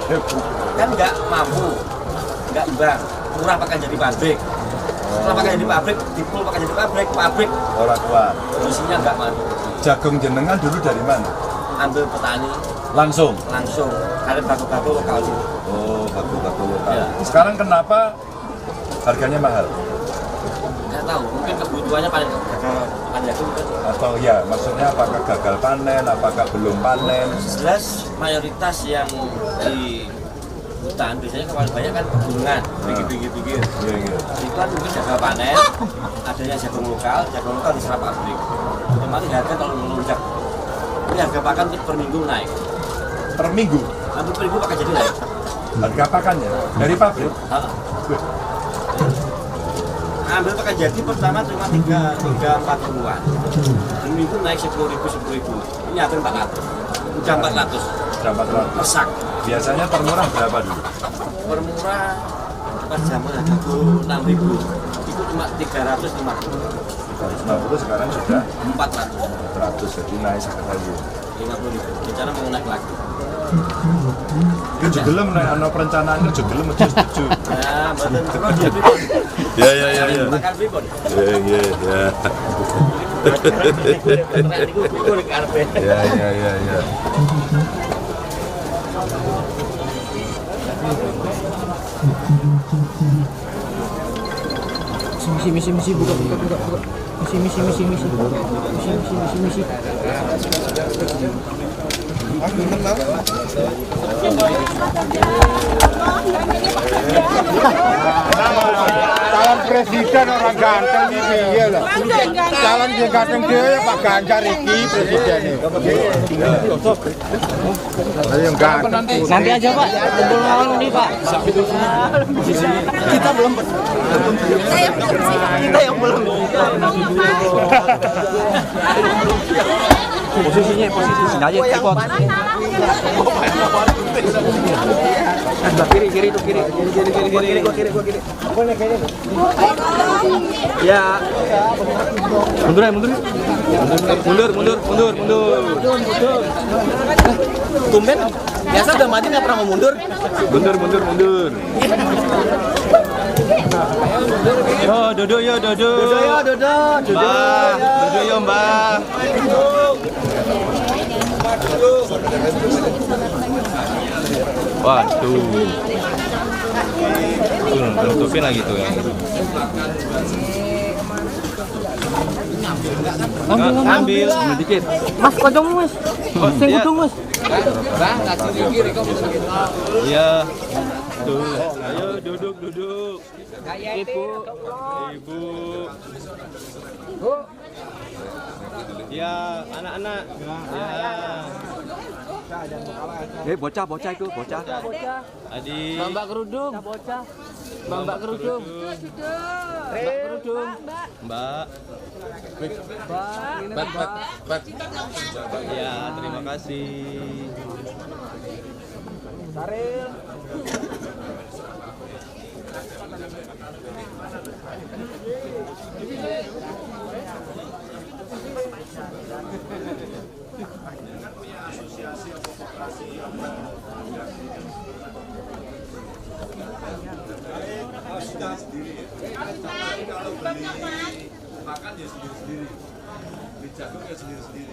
Kan nggak mampu, nggak imbang, murah pakai jadi pabrik. Setelah pakai jadi pabrik, dipul pakai jadi pabrik orang kuat. Produksinya nggak mampu. Jagung jenengan dulu dari mana? Ambil petani Langsung. ada baku-baku lokal sih. Oh, baku-baku lokal. Ya. Sekarang kenapa harganya mahal? Nggak tahu, mungkin kebutuhannya paling gagal panen jagung kan. Atau ya, maksudnya apakah gagal panen, apakah belum panen? Jelas mayoritas yang di hutan biasanya kalau banyak kan pegunungan, pinggir-pinggir. Iya. Itu kan mungkin gagal panen, adanya jagung lokal diserap pabrik. Otomatis harga kalau melonjak. Ini harga pakan per minggu naik. Per minggu? Hampir per minggu pakai jadi naik. Harga pakannya dari pabrik? Ambil pakai jadi pertama cuma 3-4 ribuan. Per minggu naik 10.000. Ini hampir 400. Udah 400. Udah 400. Mesak. Biasanya termurah berapa dulu? Permurah pas zaman jagung 6.000. Itu cuma 350. 350 sekarang sudah 400. 400, jadi naik sekali lagi. 50.000. Rencana mau naik lagi. Kerja gelem nek ana perencanaan kerja gelem aja setuju. Ya, mboten kok dia pripun? Ya. Makan pripun? Ya. Niku pripun karepe? Ya. Misi buka. Misi. Calon presiden orang ganteng iki iya lho. Calon sing ganteng dhewe Pak Ganjar iki presidene. Ayo ganteng. Nanti aja Pak, kumpul lawan nih Pak. Kita belum. Kita yang belum. Posisi aja cepot. Kiri itu kiri. Gua kiri. Ya. Mundur. Tumben. Biasa udah maju nggak pernah mau mundur. Mundur. Oh, Dodo. Mbak. Waduh. Tutupin lagi tuh yang. Ambil dikit. Mas, kodong Mas. Sing kodong Mas. Iya. Tuh. Ayo duduk. Ibu. Ya, anak-anak. Ya. Bocah itu. Adik. Mbak kerudung. Mbak kerudung. Mbak. Ya, terima kasih. Saril. Kalau beli makan ya sendiri-sendiri, beli jagung ya sendiri-sendiri.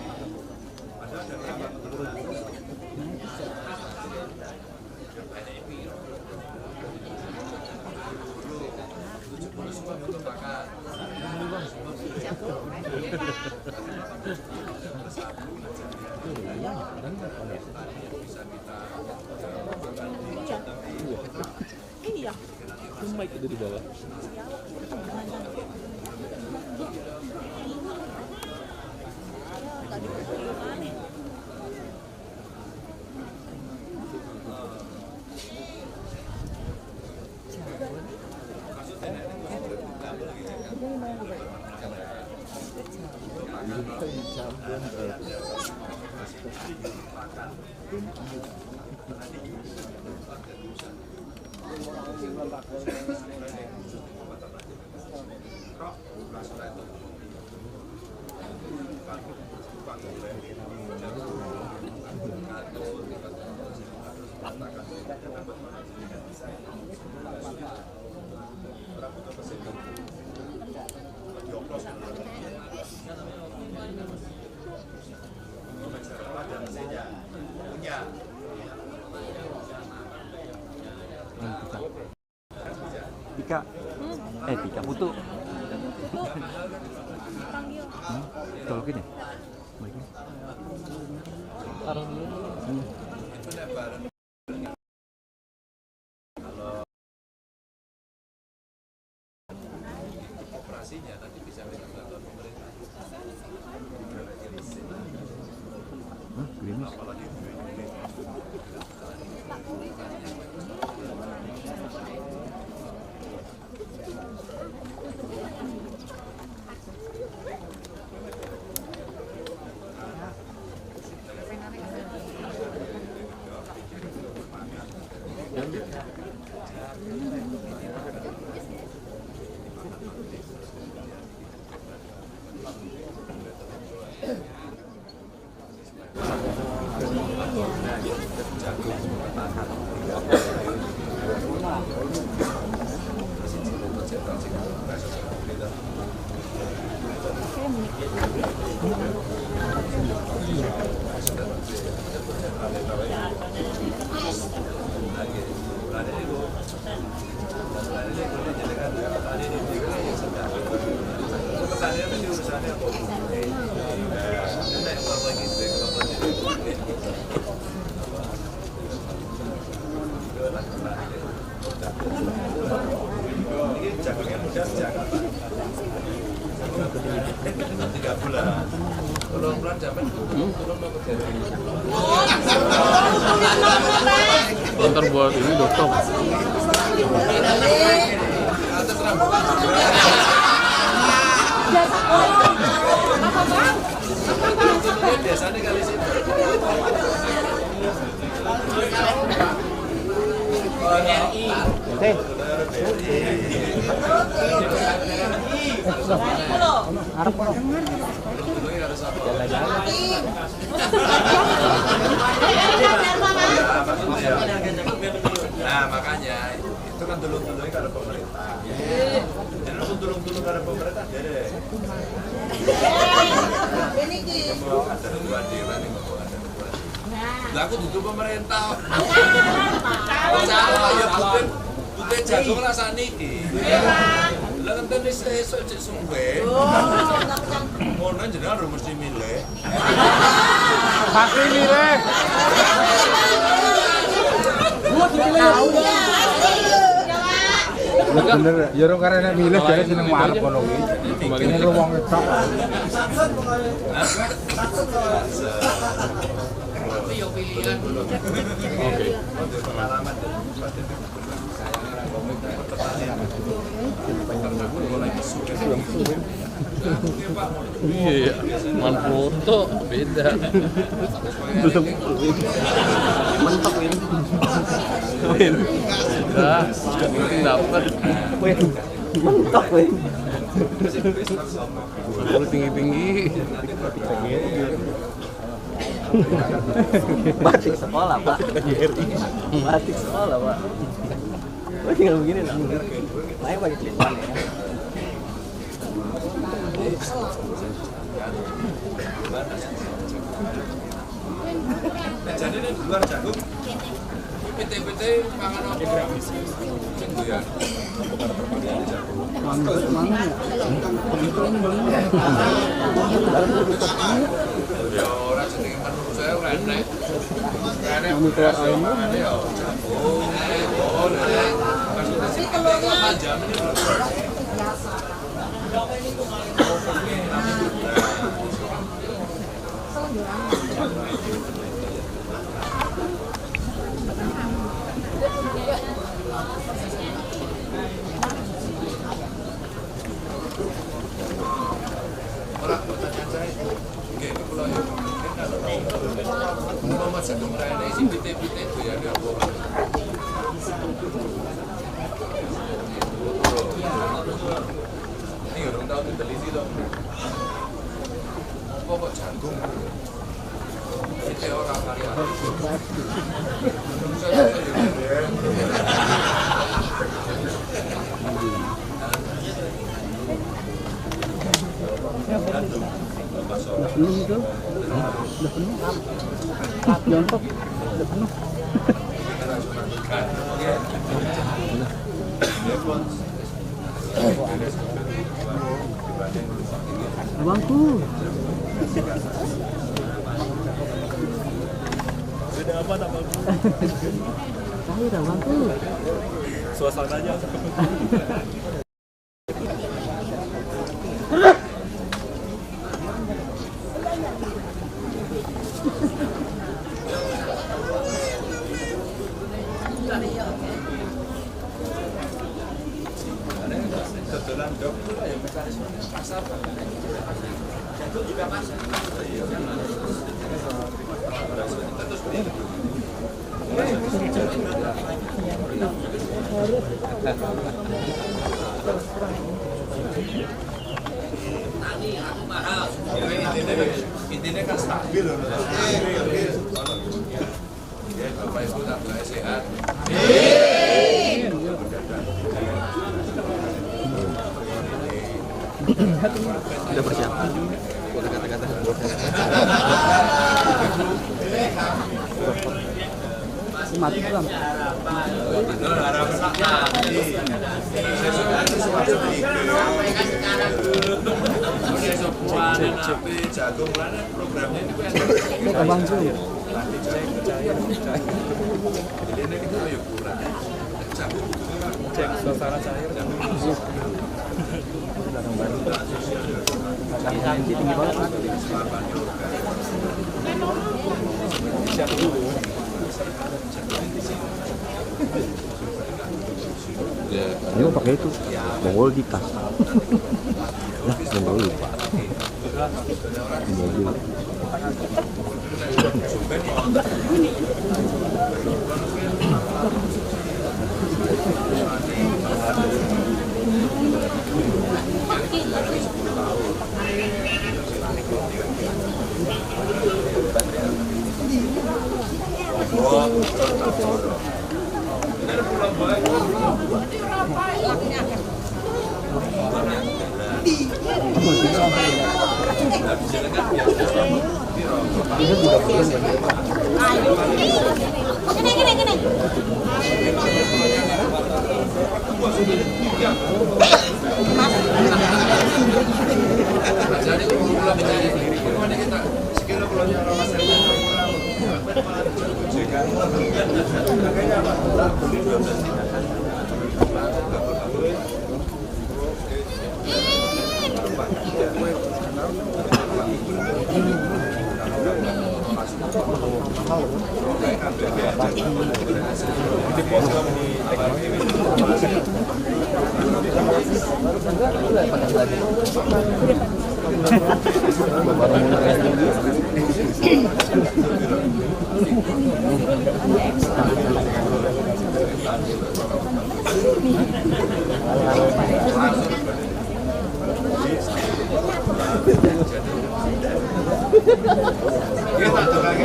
Padahal ada berapa Iya. Mic itu di bawah. Tika putu. Tolokin ya? Baiknya. Taruh dulu. Operasinya nanti bisa dengan bantuan pemerintah. Gerimis. Jagungnya mudah sejak kapan? 3 bulan. Turun bulan zaman turun mau kerja. Ntar buat ini dokter. Biasanya kali sini. Nah makanya itu kan dulu-dulu karena pemerintah. Jadi langsung dulu-dulu karena pemerintah deh. Mau ada dua dewan yang mau ada dua. Lah aku duduk pemerintah. Salah ya putih jagung rasane iki. Lah kan tenis esuk cek sumbe. Ngono jenengan harus mesti milih. Pasti milih. Bener, ya ora karena milih jare seneng warep ngono kuwi. Ini lu wong tok. Oke. Pengalaman Iya, man foto beda. Belum mentok ini. Win. Dah, penting dapat. Win. Mentok, Win. Perlu tinggi-tinggi. Batik sekolah, Pak. Batik sekolah, Pak. Wah, tinggal begini lah. Naik pakai celana ya. jadi ini di luar jagung PT pangan apa? Minggu ya? Ya orang jenenge menurut saya renek. Renek keluar airnya ya jagung. Oh, renek. Maksudnya sih kalau jam ini pertanyaan saya, oke, kalau ya, kalau masa kemarin ini PT itu ya dia bawa. Ini orang tahu diteliti dong. Kok jagung? Itu orang karya. Jontok. Udah penuh. Abangku. Beda apa abangku? Cair abangku. Suasananya. Intinya kan stabil loh. Ya, Bapak Ibu tambah sehat. Udah persiapan. Udah kata-kata. Mati belum? Betul, harapan mati. Saya sudah ada sesuatu di jagung mana programnya itu kan. Cek abangku. Ini kita yuk kurang. Jagung. Cek suasana cair. Kaki tinggi banget. Ini mau pakai itu, Mongol di tas. Lah, Mongol lupa. Di mobil.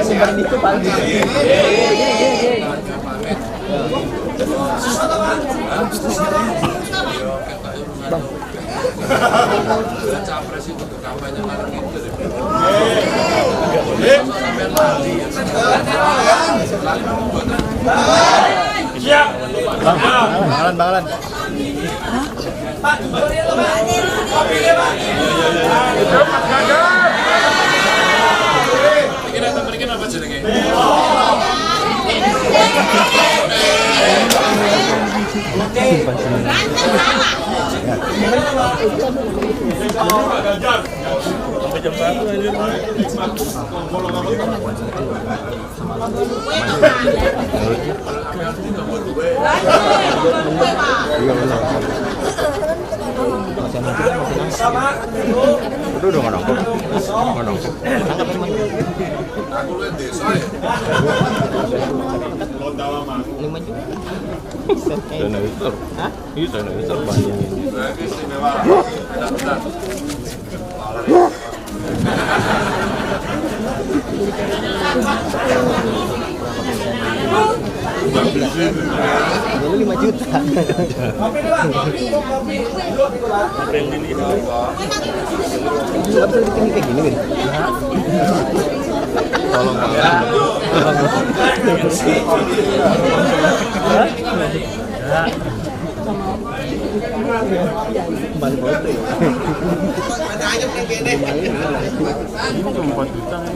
Sebenarnya itu pagi. Bang. Capres itu kampanye malam itu. Siap. Bang. Bikin apa jenenge? Sampai jam 1 aja. Udah nggak nongkrong. Tangkap cuma. Aku lihat desa ya. 5 juta. Dana itu. Hah? Iya, dana itu banyak. Berarti istimewa. Benar-benar. Dulu 5 juta. Nggak bisa bikin kayak gini kan? Tolong kembali foto ya. ini cuma 4 juta kan?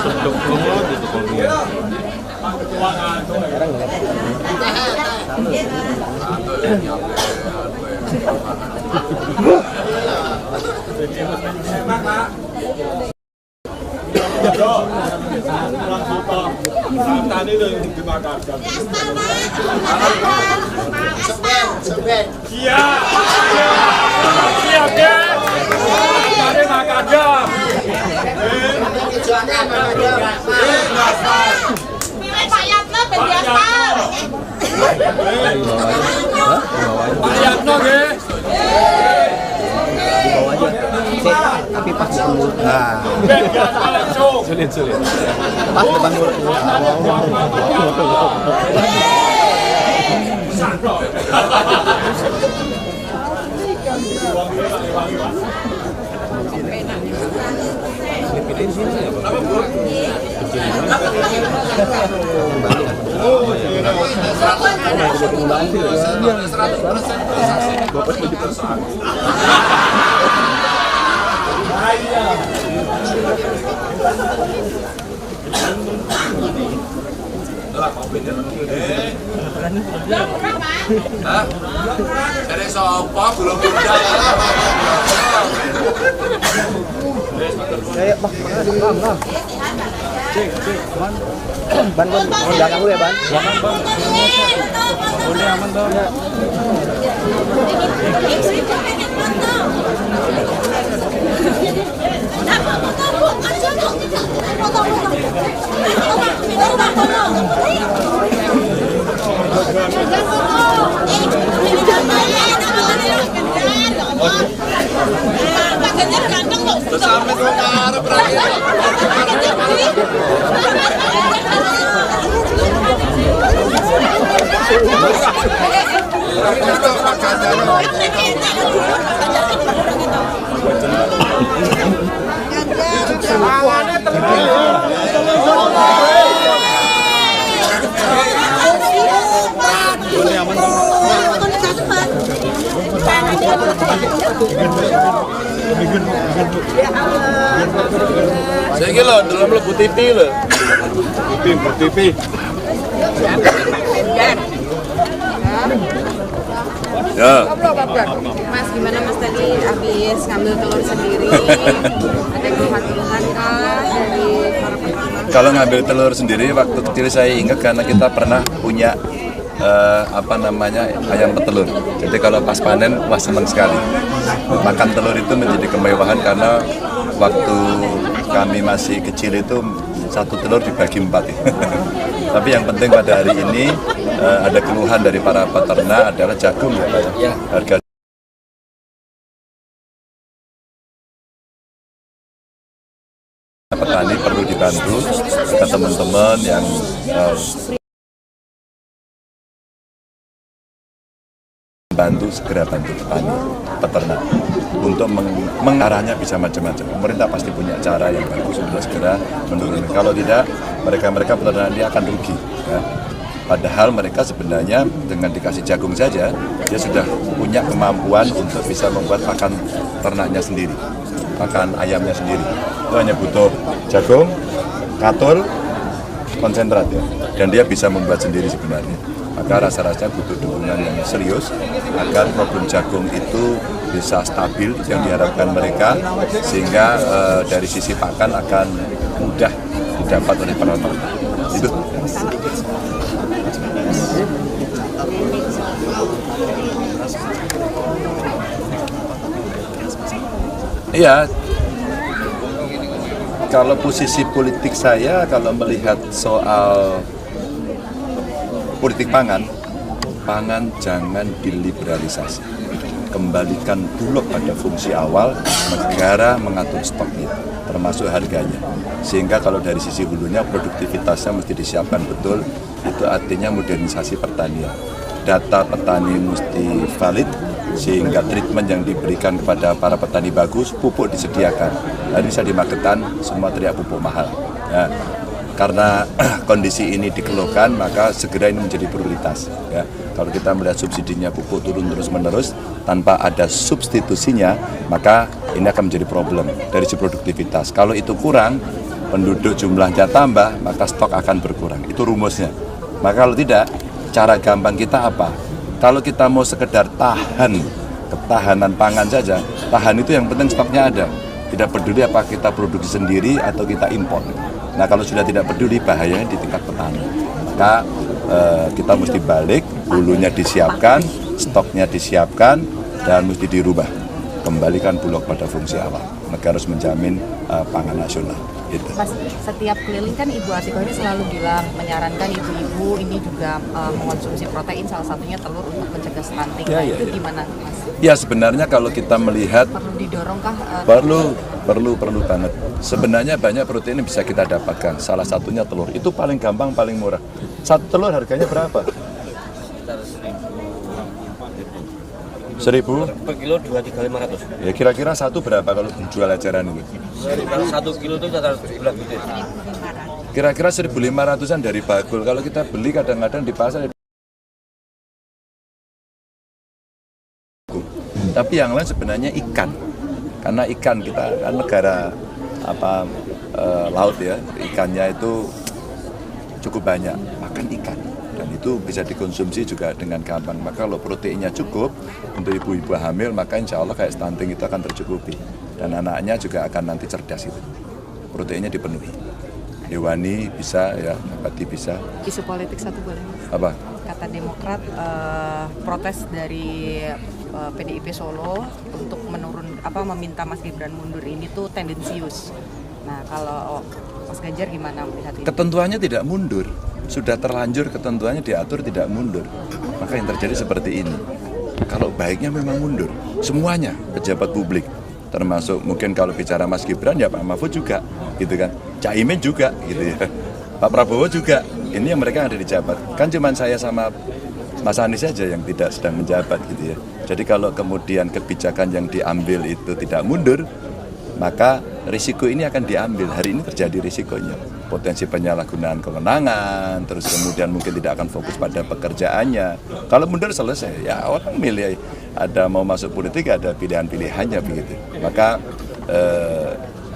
Untuk promo gitu kopinya. Sekarang nggak Tadi udah dimakan. Siap. Siap ya. Tadi makan jam. Pak Yatno biasa. Pak Yatno nggih. di bawah aja. Tapi pas di mulut. Nah, Biasa langsung. Sulit. pas depan mulut. Dari sopo belum bunda. Ya, Bang. Cek. Ban, belakang lu ya, Ban. Boleh aman dong. Sampai ke arah saya kira dalam lebu TV loh. TV. Ya. Mas, gimana Mas tadi habis ngambil telur sendiri? Ada keluhan-keluhan kah dari para peternak? Kalau ngambil telur sendiri waktu kecil saya ingat karena kita pernah punya ayam petelur. Jadi kalau pas panen wah senang sekali. Makan telur itu menjadi kemewahan karena waktu kami masih kecil itu satu telur dibagi 4. Tapi yang penting pada hari ini ada keluhan dari para peternak adalah jagung ya Pak. Ya. Harga petani perlu dibantu ke teman-teman yang segera bantu petani peternak untuk mengarahnya bisa macam-macam. Pemerintah pasti punya cara yang bagus untuk segera menurunkan. Kalau tidak, mereka peternak ini akan rugi. Ya. Padahal mereka sebenarnya dengan dikasih jagung saja, dia sudah punya kemampuan untuk bisa membuat pakan ternaknya sendiri, pakan ayamnya sendiri. Itu hanya butuh jagung, katul, konsentrat ya, dan dia bisa membuat sendiri sebenarnya. Maka rasa-rasanya butuh dukungan yang serius agar problem jagung itu bisa stabil yang diharapkan mereka, sehingga dari sisi pakan akan mudah didapat oleh para peternak. Itu. Iya, kalau posisi politik saya, kalau melihat soal politik pangan jangan diliberalisasi. Kembalikan dulu pada fungsi awal, negara mengatur stoknya, termasuk harganya. Sehingga kalau dari sisi hulunya produktivitasnya mesti disiapkan betul, itu artinya modernisasi pertanian. Data petani mesti valid, sehingga treatment yang diberikan kepada para petani bagus, pupuk disediakan. Hari ini saya di Magetan semua teriak pupuk mahal. Ya. Karena kondisi ini dikeluhkan, maka segera ini menjadi prioritas. Ya. Kalau kita melihat subsidinya pupuk turun terus-menerus tanpa ada substitusinya, maka ini akan menjadi problem dari segi produktivitas. Kalau itu kurang, penduduk jumlahnya tambah, maka stok akan berkurang. Itu rumusnya. Maka kalau tidak, cara gampang kita apa? Kalau kita mau sekedar ketahanan pangan saja, tahan itu yang penting stoknya ada. Tidak peduli apa kita produksi sendiri atau kita impor. Nah kalau sudah tidak peduli, bahayanya di tingkat petani. Maka kita mesti balik, hulunya disiapkan, stoknya disiapkan, dan mesti dirubah. Kembalikan Bulog pada fungsi awal. Negara harus menjamin pangan nasional. Gitu. Mas, setiap keliling kan Ibu Atiko ini selalu bilang, menyarankan ibu-ibu ini juga mengonsumsi protein, salah satunya telur untuk mencegah stunting. Itu gimana, Mas? Ya sebenarnya kalau kita melihat Perlu didorongkah? Perlu banget. Sebenarnya banyak protein yang bisa kita dapatkan. Salah satunya telur. Itu paling gampang, paling murah. Satu telur harganya berapa? 1.000 Per kilo 2.500. Ya kira-kira satu berapa kalau jual eceran itu? Kalau 1 kilo itu sebelah gitu. Kira-kira 1.500-an dari bakul. Kalau kita beli kadang-kadang di pasar. Tapi yang lain sebenarnya ikan. Karena ikan kita kan negara laut ya, ikannya itu cukup banyak. Makan ikan. Dan itu bisa dikonsumsi juga dengan gampang. Maka kalau proteinnya cukup untuk ibu-ibu hamil, maka insya Allah kayak stunting itu akan tercukupi. Dan anaknya juga akan nanti cerdas itu. Proteinnya dipenuhi. Hewani bisa, ya, nabati bisa. Isu politik satu boleh, Mas? Apa? Kata Demokrat, protes dari PDIP Solo untuk meminta Mas Gibran mundur ini tuh tendensius. Nah, kalau Mas Ganjar gimana melihat ini? Ketentuannya tidak mundur. Sudah terlanjur ketentuannya diatur tidak mundur. Maka yang terjadi seperti ini. Kalau baiknya memang mundur. Semuanya pejabat publik. Termasuk mungkin kalau bicara Mas Gibran ya Pak Mahfud juga, gitu kan. Cak Imin juga, gitu ya. Pak Prabowo juga. Ini yang mereka ada di jabat. Kan cuma saya sama Mas Anies saja yang tidak sedang menjabat, gitu ya. Jadi kalau kemudian kebijakan yang diambil itu tidak mundur, maka risiko ini akan diambil. Hari ini terjadi risikonya. Potensi penyalahgunaan kewenangan, terus kemudian mungkin tidak akan fokus pada pekerjaannya. Kalau mundur selesai, ya orang milih ada mau masuk politik ada pilihan-pilihannya begitu. Maka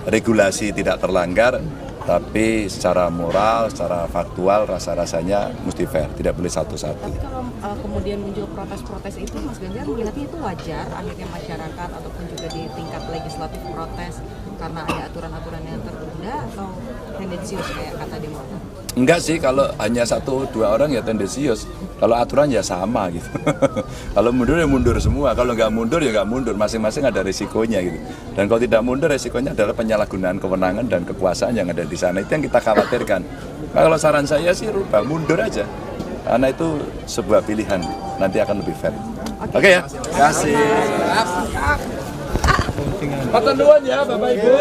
regulasi tidak terlanggar, tapi secara moral, secara faktual rasa-rasanya mesti fair, tidak boleh satu-satu. Tapi kalau kemudian muncul protes-protes itu, Mas Ganjar melihatnya itu wajar, akhirnya masyarakat ataupun juga di tingkat legislatif protes karena ada aturan-aturan yang tertunda, atau tendensius kayak kata Demokrat? Enggak sih, kalau hanya 1-2 orang ya tendensius. Kalau aturan ya sama gitu. Kalau mundur ya mundur semua. Kalau nggak mundur ya nggak mundur. Masing-masing ada risikonya gitu. Dan kalau tidak mundur risikonya adalah penyalahgunaan kewenangan dan kekuasaan yang ada di sana. Itu yang kita khawatirkan. Nah, kalau saran saya sih rubah mundur aja. Karena itu sebuah pilihan. Nanti akan lebih fair. Oke ya. Terima kasih. Matur nuwun ya Bapak Ibu.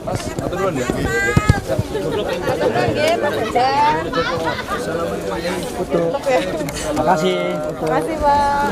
Mas, matur nuwun ya. Terima kasih. Terima kasih, Bang.